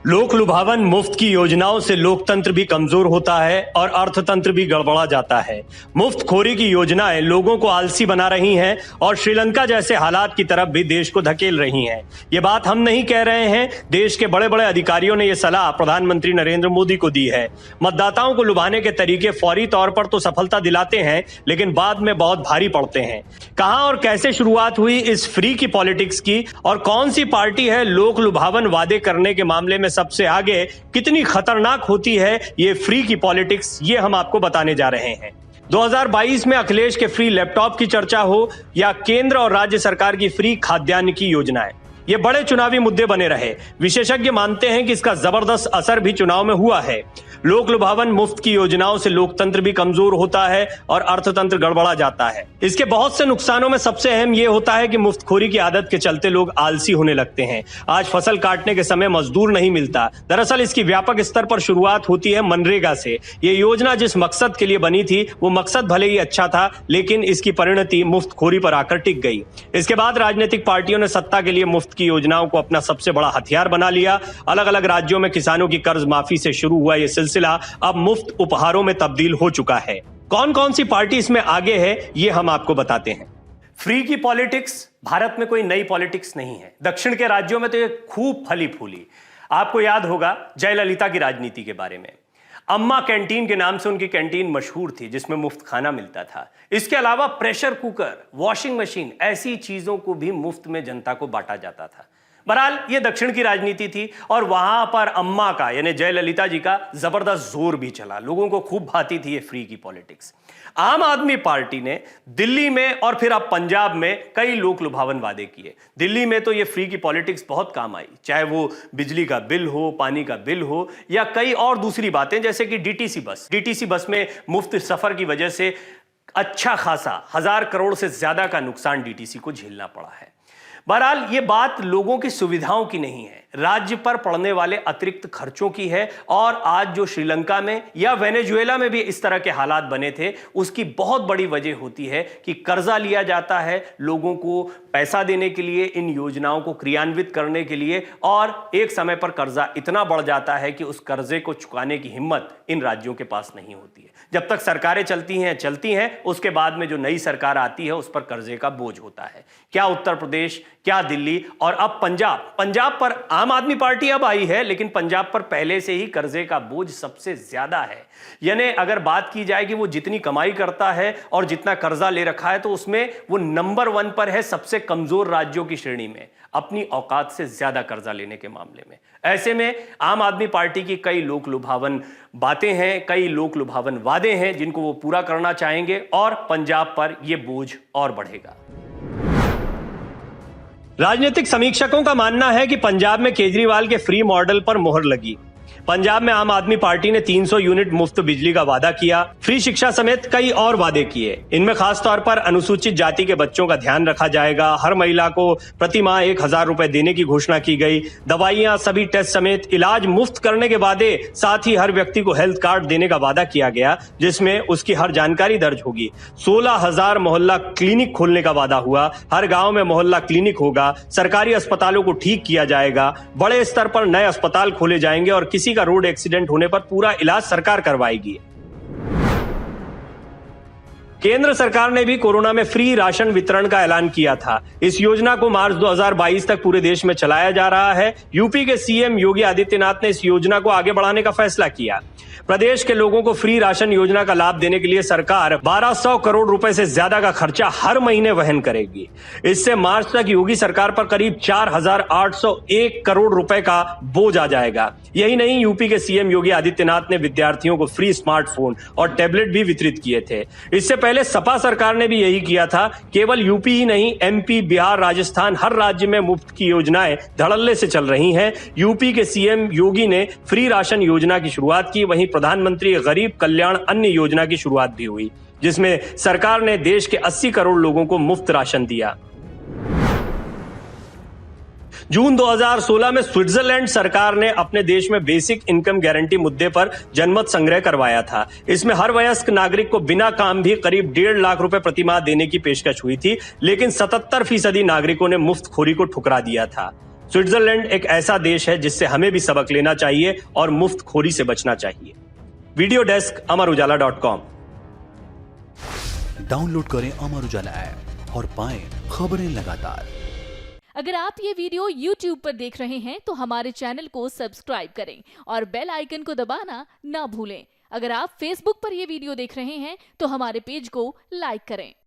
लोक लुभावन मुफ्त की योजनाओं से लोकतंत्र भी कमजोर होता है और अर्थतंत्र भी गड़बड़ा जाता है। मुफ्तखोरी की योजनाएं लोगों को आलसी बना रही हैं और श्रीलंका जैसे हालात की तरफ भी देश को धकेल रही हैं। ये बात हम नहीं कह रहे हैं, देश के बड़े बड़े अधिकारियों ने यह सलाह प्रधानमंत्री नरेंद्र मोदी को दी है। मतदाताओं को लुभाने के तरीके फौरी तौर पर तो सफलता दिलाते हैं, लेकिन बाद में बहुत भारी पड़ते हैं। कहां और कैसे शुरुआत हुई इस फ्री की पॉलिटिक्स की और कौन सी पार्टी है लोक लुभावन वादे करने के मामले में सबसे आगे, कितनी खतरनाक होती है ये फ्री की पॉलिटिक्स, ये हम आपको बताने जा रहे हैं। 2022 में अखिलेश के फ्री लैपटॉप की चर्चा हो या केंद्र और राज्य सरकार की फ्री खाद्यान्न की योजनाएं, ये बड़े चुनावी मुद्दे बने रहे। विशेषज्ञ मानते हैं कि इसका जबरदस्त असर भी चुनाव में हुआ है। लोक लुभावन मुफ्त की योजनाओं से लोकतंत्र भी कमजोर होता है और अर्थतंत्र गड़बड़ा जाता है। इसके बहुत से नुकसानों में सबसे अहम यह होता है कि मुफ्तखोरी की आदत के चलते लोग आलसी होने लगते हैं। आज फसल काटने के समय मजदूर नहीं मिलता। दरअसल इसकी व्यापक स्तर पर शुरुआत होती है मनरेगा से। ये योजना जिस मकसद के लिए बनी थी वो मकसद भले ही अच्छा था, लेकिन इसकी परिणति मुफ्तखोरी पर आकर टिक गई। इसके बाद राजनीतिक पार्टियों ने सत्ता के लिए मुफ्त की योजनाओं को अपना सबसे बड़ा हथियार बना लिया। अलग अलग राज्यों में किसानों की कर्ज माफी से शुरू हुआ ये सिलसिला अब मुफ्त उपहारों में तब्दील हो चुका है। कौन कौन सी पार्टी इसमें आगे है, ये हम आपको बताते हैं। फ्री की पॉलिटिक्स भारत में कोई नई पॉलिटिक्स नहीं है। दक्षिण के राज्यों में तो ये खूब फली फूली। आपको याद होगा जयललिता की राजनीति के बारे में। अम्मा कैंटीन के नाम से उनकी कैंटीन मशहूर थी, जिसमें मुफ्त खाना मिलता था। इसके अलावा प्रेशर कुकर, वॉशिंग मशीन, ऐसी चीजों को भी मुफ्त में जनता को बांटा जाता था। बहरहाल ये दक्षिण की राजनीति थी और वहां पर अम्मा का यानी जयललिता जी का जबरदस्त जोर भी चला। लोगों को खूब भाती थी ये फ्री की पॉलिटिक्स। आम आदमी पार्टी ने दिल्ली में और फिर अब पंजाब में कई लोक लुभावन वादे किए। दिल्ली में तो ये फ्री की पॉलिटिक्स बहुत काम आई, चाहे वो बिजली का बिल हो, पानी का बिल हो या कई और दूसरी बातें, जैसे कि डीटीसी बस में मुफ्त सफर की वजह से अच्छा खासा 1000 करोड़ से ज्यादा का नुकसान डीटीसी को झेलना पड़ा है। बहरहाल ये बात लोगों की सुविधाओं की नहीं है, राज्य पर पड़ने वाले अतिरिक्त खर्चों की है। और आज जो श्रीलंका में या वेनेजुएला में भी इस तरह के हालात बने थे, उसकी बहुत बड़ी वजह होती है कि कर्जा लिया जाता है लोगों को पैसा देने के लिए, इन योजनाओं को क्रियान्वित करने के लिए, और एक समय पर कर्जा इतना बढ़ जाता है कि उस कर्जे को चुकाने की हिम्मत इन राज्यों के पास नहीं होती है। जब तक सरकारें चलती हैं, उसके बाद में जो नई सरकार आती है उस पर कर्जे का बोझ होता है। क्या उत्तर प्रदेश, क्या दिल्ली और अब पंजाब पर आम आदमी पार्टी अब आई है, लेकिन पंजाब पर पहले से ही कर्जे का बोझ सबसे ज्यादा है। यानी अगर बात की जाए कि वो जितनी कमाई करता है और जितना कर्जा ले रखा है, तो उसमें वो नंबर 1 पर है सबसे कमजोर राज्यों की श्रेणी में, अपनी औकात से ज्यादा कर्जा लेने के मामले में। ऐसे में आम आदमी पार्टी की कई लोक लुभावन बातें हैं, कई लोक लुभावन वादे हैं जिनको वो पूरा करना चाहेंगे और पंजाब पर यह बोझ और बढ़ेगा। राजनीतिक समीक्षकों का मानना है कि पंजाब में केजरीवाल के फ्री मॉडल पर मोहर लगी। पंजाब में आम आदमी पार्टी ने 300 यूनिट मुफ्त बिजली का वादा किया, फ्री शिक्षा समेत कई और वादे किए। इनमें खासतौर पर अनुसूचित जाति के बच्चों का ध्यान रखा जाएगा, हर महिला को प्रति माह 1000 रुपए देने की घोषणा की गई, दवाइयां, सभी टेस्ट समेत इलाज मुफ्त करने के वादे, साथ ही हर व्यक्ति को हेल्थ कार्ड देने का वादा किया गया जिसमें उसकी हर जानकारी दर्ज होगी। 16,000 मोहल्ला क्लिनिक खोलने का वादा हुआ, हर गाँव में मोहल्ला क्लिनिक होगा, सरकारी अस्पतालों को ठीक किया जाएगा, बड़े स्तर पर नए अस्पताल खोले जाएंगे और किसी का रोड एक्सीडेंट होने पर पूरा इलाज सरकार करवाएगी। केंद्र सरकार ने भी कोरोना में फ्री राशन वितरण का ऐलान किया था। इस योजना को मार्च 2022 तक पूरे देश में चलाया जा रहा है। यूपी के सीएम योगी आदित्यनाथ ने इस योजना को आगे बढ़ाने का फैसला किया। प्रदेश के लोगों को फ्री राशन योजना का लाभ देने के लिए सरकार 1200 करोड़ रुपए से ज्यादा का खर्चा हर महीने वहन करेगी। इससे मार्च तक योगी सरकार पर करीब 4801 करोड़ रुपए का बोझ आ जाएगा। यही नहीं, यूपी के सीएम योगी आदित्यनाथ ने विद्यार्थियों को फ्री स्मार्टफोन और टैबलेट भी वितरित किए थे। इससे पहले सपा सरकार ने भी यही किया था। केवल यूपी ही नहीं, एमपी, बिहार, राजस्थान, हर राज्य में मुफ्त की योजनाएं धड़ल्ले से चल रही हैं। यूपी के सीएम योगी ने फ्री राशन योजना की शुरुआत की, वहीं प्रधानमंत्री गरीब कल्याण अन्न योजना की शुरुआत भी हुई, जिसमें सरकार ने देश के 80 करोड़ लोगों को मुफ्त राशन दिया। जून 2016 में स्विट्जरलैंड सरकार ने अपने देश में बेसिक इनकम गारंटी मुद्दे पर जनमत संग्रह करवाया था। इसमें हर वयस्क नागरिक को बिना काम भी करीब 1.5 लाख रुपए प्रति माह देने की पेशकश हुई थी, लेकिन 77% नागरिकों ने मुफ्तखोरी को ठुकरा दिया था। स्विट्जरलैंड एक ऐसा देश है जिससे हमें भी सबक लेना चाहिए और मुफ्तखोरी से बचना चाहिए। वीडियो डेस्क अमर उजाला.com। डाउनलोड करें अमर उजाला ऐप और पाएं खबरें लगातार। अगर आप ये वीडियो YouTube पर देख रहे हैं तो हमारे चैनल को सब्सक्राइब करें और बेल आइकन को दबाना ना भूलें। अगर आप Facebook पर ये वीडियो देख रहे हैं तो हमारे पेज को लाइक करें।